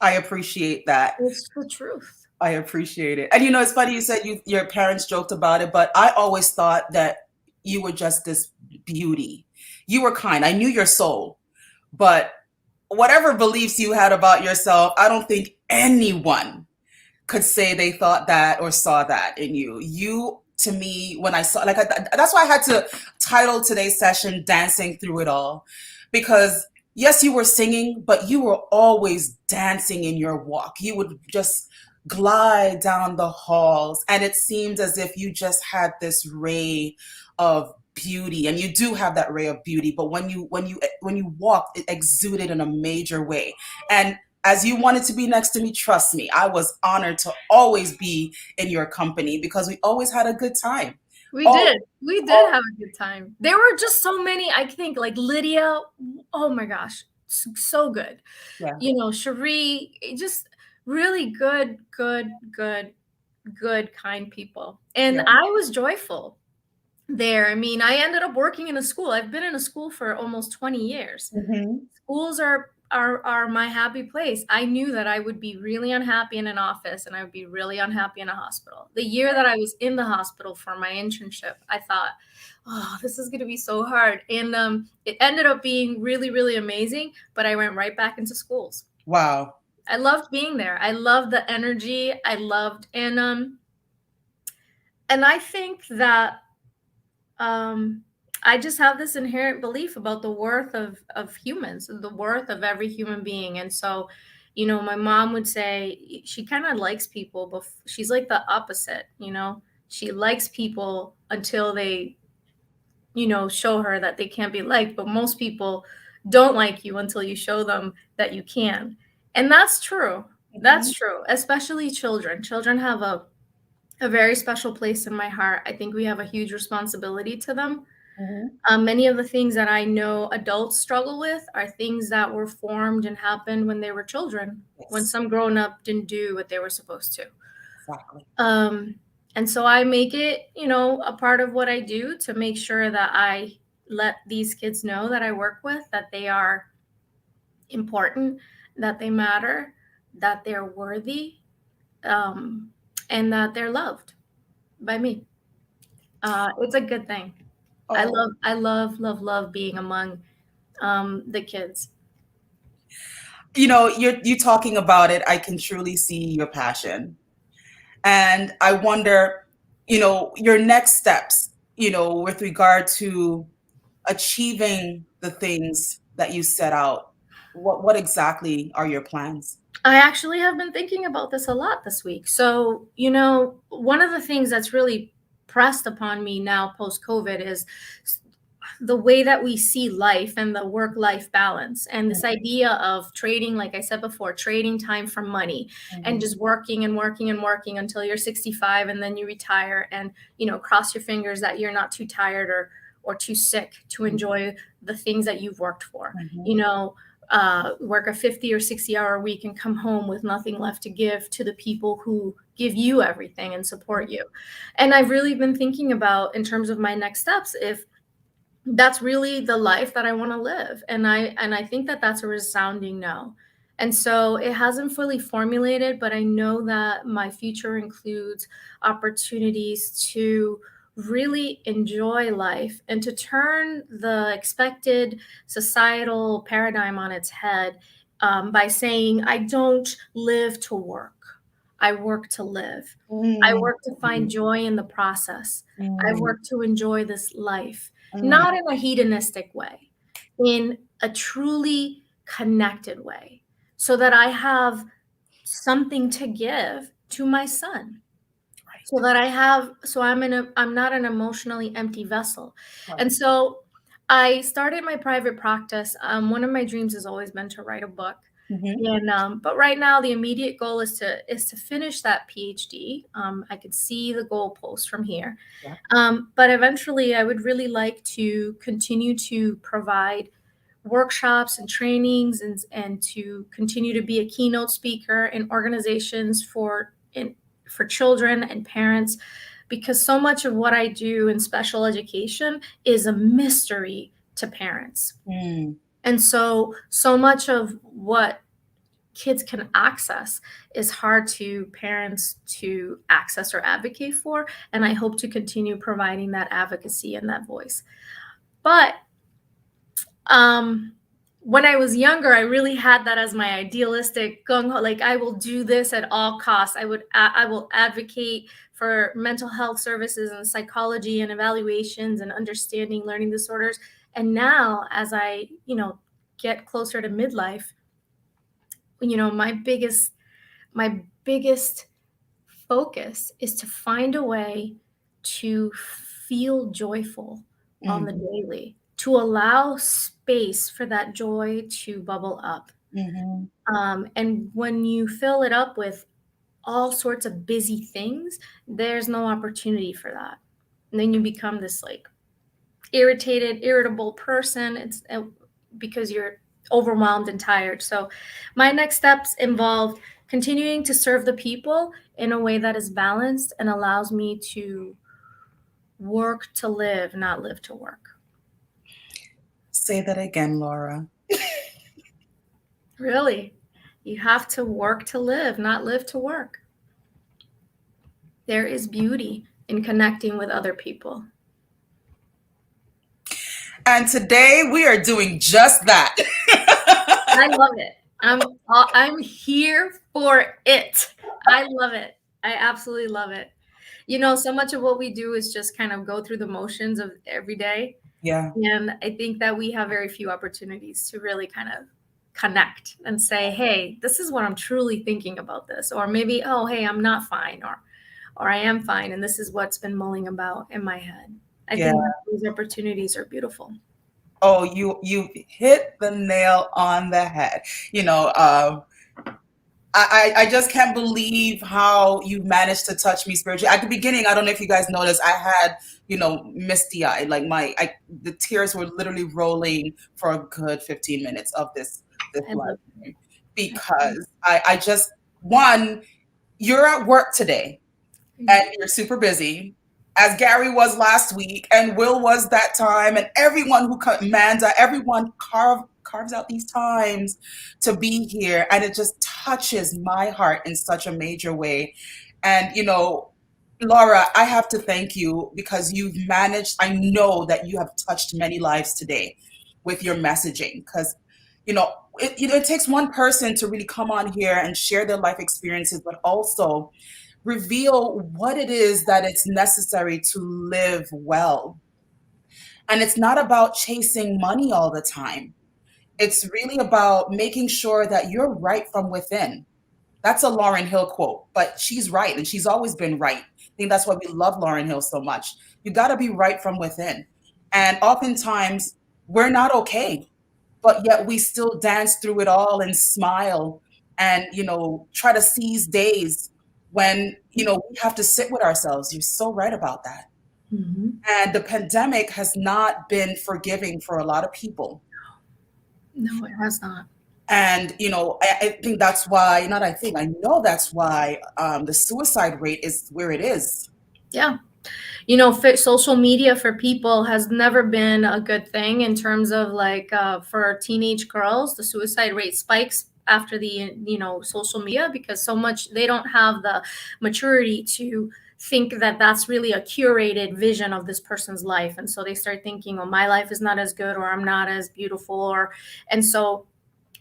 I appreciate that. It's the truth. I appreciate it. And you know, it's funny you said your parents joked about it, but I always thought that you were just this beauty. You were kind. I knew your soul. But whatever beliefs you had about yourself, I don't think anyone could say they thought that or saw that in you. You, to me, when I saw, that's why I had to title today's session Dancing Through It All. Because yes, you were singing, but you were always dancing in your walk. You would just glide down the halls, and it seemed as if you just had this ray of beauty, and you do have that ray of beauty, but when you walked, it exuded in a major way. And as you wanted to be next to me, trust me, I was honored to always be in your company because we always had a good time. We Oh, did. We did oh, have a good time. There were just so many, I think, like Lydia. Oh my gosh, so good. yeah, Cherie, just really good, kind people. And yeah. I was joyful there. I mean, I ended up working in a school. I've been in a school for almost 20 years. Hmm. Schools are my happy place. I knew that I would be really unhappy in an office and I would be really unhappy in a hospital. The year that I was in the hospital for my internship, I thought, oh, this is going to be so hard. And it ended up being really, really amazing, but I went right back into schools. Wow. I loved being there. I loved the energy. I loved, and I think that I just have this inherent belief about the worth of humans, the worth of every human being. And so, my mom would say she kind of likes people, but she's like the opposite. She likes people until they, show her that they can't be liked. But most people don't like you until you show them that you can. And that's true. Hmm. That's true, especially children. Children have a very special place in my heart. I think we have a huge responsibility to them. Hmm. Many of the things that I know adults struggle with are things that were formed and happened when they were children, when Yes, some grown up didn't do what they were supposed to. exactly. And so I make it, a part of what I do to make sure that I let these kids know that I work with that they are important, that they matter, that they're worthy, um, and that they're loved by me. It's a good thing. Oh, I love being among the kids. you talking about it, I can truly see your passion. And I wonder, your next steps, with regard to achieving the things that you set out. What exactly are your plans? I actually have been thinking about this a lot this week. So, one of the things that's really pressed upon me now post COVID is the way that we see life and the work life balance and this idea of trading, like I said before, trading time for money and Mhm. just working and working and working until you're 65 and then you retire and cross your fingers that you're not too tired or too sick to Mhm. enjoy the things that you've worked for. Mhm. you know work a 50 or 60-hour week and come home with nothing left to give to the people who give you everything and support you. And I've really been thinking about, in terms of my next steps, if that's really the life that I want to live. And I think that that's a resounding no. And so it hasn't fully formulated, but I know that my future includes opportunities to really enjoy life and to turn the expected societal paradigm on its head, by saying, I don't live to work. I work to live. I Mm, work to find joy in the process. I mm, work to enjoy this life, mm. not in a hedonistic way, in a truly connected way, so that I have something to give to my son. So Right, that I have, so I'm not an emotionally empty vessel. right. And so I started my private practice. One of my dreams has always been to write a book. Hmm. And but right now the immediate goal is to finish that PhD. I could see the goalpost from here. Yeah. But eventually I would really like to continue to provide workshops and trainings, and to continue to be a keynote speaker in organizations for children and parents, because so much of what I do in special education is a mystery to parents. Mm, And so much of what kids can access is hard to parents to access or advocate for. And I hope to continue providing that advocacy and that voice. But um, when I was younger, I really had that as my idealistic gung ho. Like, I will do this at all costs. I will advocate for mental health services and psychology and evaluations and understanding learning disorders. And now, as I get closer to midlife, my biggest focus is to find a way to feel joyful on mm, the daily, to allow space for that joy to bubble up. mhm. And when you fill it up with all sorts of busy things, there's no opportunity for that. And then you become this like irritable person. It's because you're overwhelmed and tired. So my next steps involve continuing to serve the people in a way that is balanced and allows me to work to live, not live to work. Say that again, Laura. Really, you have to work to live, not live to work. There is beauty in connecting with other people. And today we are doing just that. I love it. I'm here for it. I love it. I absolutely love it. So much of what we do is just kind of go through the motions of every day. Yeah, And I think that we have very few opportunities to really kind of connect and say, hey, this is what I'm truly thinking about this. Or maybe, oh, hey, I'm not fine, or I am fine, and this is what's been mulling about in my head. I yeah. think that these opportunities are beautiful. Oh, you hit the nail on the head. You know, I just can't believe how you managed to touch me spiritually. At the beginning, I don't know if you guys noticed, I had, misty eyed. Like the tears were literally rolling for a good 15 minutes of this I live love stream it. because I just, one, you're at work today and you're super busy, as Gary was last week, and Will was that time, and everyone who Amanda, everyone carves out these times to be here, and it just touches my heart in such a major way. And Laura, I have to thank you because you've managed. I know that you have touched many lives today with your messaging, because it takes one person to really come on here and share their life experiences, but also reveal what it is that it's necessary to live well. And it's not about chasing money all the time. It's really about making sure that you're right from within. That's a Lauryn Hill quote, but she's right, and she's always been right. I think that's why we love Lauryn Hill so much. You got to be right from within. And oftentimes, we're not okay, but yet we still dance through it all and smile and try to seize days when we have to sit with ourselves. You're so right about that. Mhm. And the pandemic has not been forgiving for a lot of people. No, it has not. And, I think that's why, not I think, I know that's why the suicide rate is where it is. Yeah. Social media for people has never been a good thing in terms of like for teenage girls, the suicide rate spikes after the social media, because so much they don't have the maturity to think that that's really a curated vision of this person's life, and so they start thinking, oh, my life is not as good, or I'm not as beautiful, or and so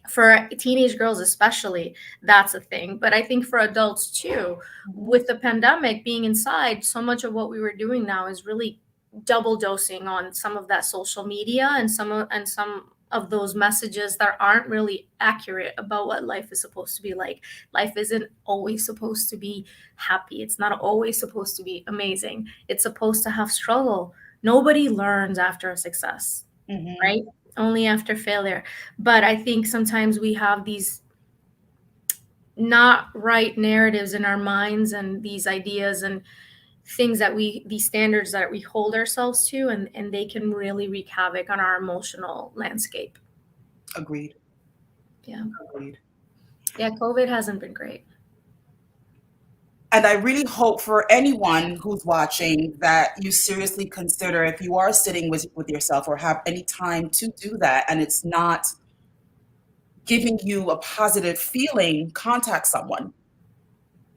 for teenage girls especially, that's a thing. But I think for adults too, Mhm. with the pandemic being inside, so much of what we were doing now is really double dosing on some of that social media, and some of those messages that aren't really accurate about what life is supposed to be like. Life isn't always supposed to be happy. It's not always supposed to be amazing. It's supposed to have struggle. Nobody learns after a success, Mhm. right? Only after failure. But I think sometimes we have these not right narratives in our minds, and these ideas and things that these standards that we hold ourselves to, and they can really wreak havoc on our emotional landscape. Agreed. Yeah. Agreed. Yeah. COVID hasn't been great. And I really hope for anyone who's watching that you seriously consider, if you are sitting with yourself or have any time to do that and it's not giving you a positive feeling, contact someone.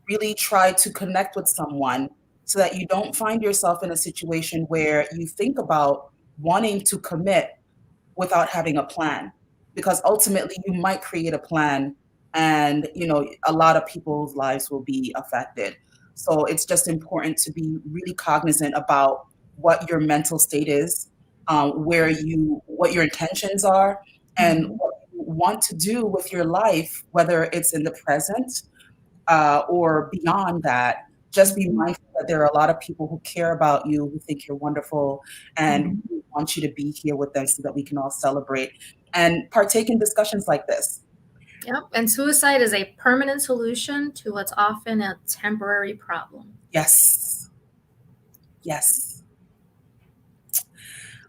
Really try to connect with someone so that you don't find yourself in a situation where you think about wanting to commit without having a plan, because ultimately you might create a plan and a lot of people's lives will be affected. So it's just important to be really cognizant about what your mental state is, what your intentions are, and Mhm. what you want to do with your life, whether it's in the present or beyond that. Just be Mhm. mindful that there are a lot of people who care about you, who think you're wonderful, and Mhm. who want you to be here with them so that we can all celebrate and partake in discussions like this. Yep. And suicide is a permanent solution to what's often a temporary problem. Yes, yes.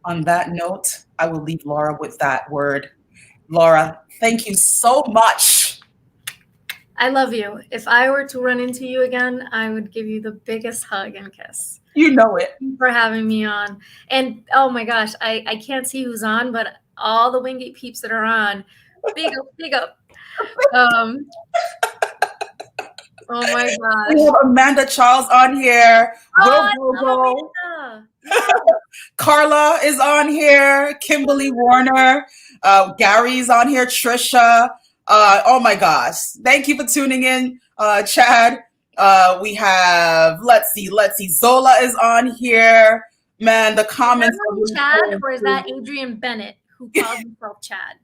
On that note, I will leave Laura with that word. Laura, thank you so much. I love you. If I were to run into you again, I would give you the biggest hug and kiss. You know it. Thank you for having me on. And oh my gosh, I can't see who's on, but all the Wingate peeps that are on, big up, big up. Um, oh my We gosh. have Amanda Charles on here. Oh, Will I love Bogo. Amanda. Yeah. Carla is on here, Kimberly Warner, Gary's on here, Trisha. Oh my gosh. Thank you for tuning in, Chad. We have, let's see, Zola is on here. Man, the Is that comments are really really Chad, pouring or is through. that Adrian Bennett who calls himself Chad?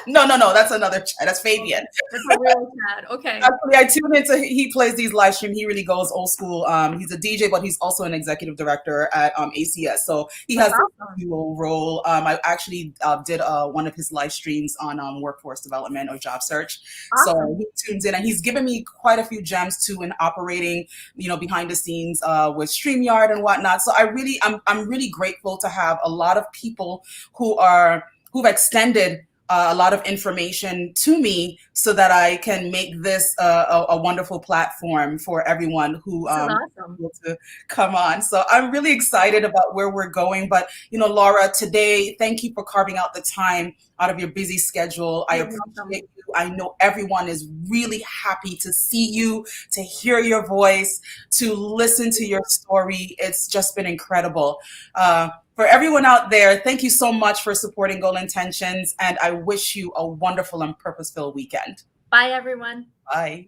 No, that's another Chad. That's Okay. Fabian. That's a real Chad. Okay. Actually, I tune into. He plays these live stream. He really goes old school. He's a DJ, but he's also an executive director at ACS. So he That's has the awesome. dual role. I actually did one of his live streams on workforce development or job search. So Awesome. he tunes in, and he's given me quite a few gems too in operating, behind the scenes with StreamYard and whatnot. So I'm really grateful to have a lot of people who've extended a lot of information to me so that I can make this a wonderful platform for everyone who This is awesome. able to come on. So I'm really excited about where we're going. But, Laura, today, thank you for carving out the time out of your busy schedule. I You're welcome. appreciate you. I know everyone is really happy to see you, to hear your voice, to listen to your story. It's just been incredible. For everyone out there, thank you so much for supporting Goal Intentions, and I wish you a wonderful and purpose-filled weekend. Bye, everyone. Bye.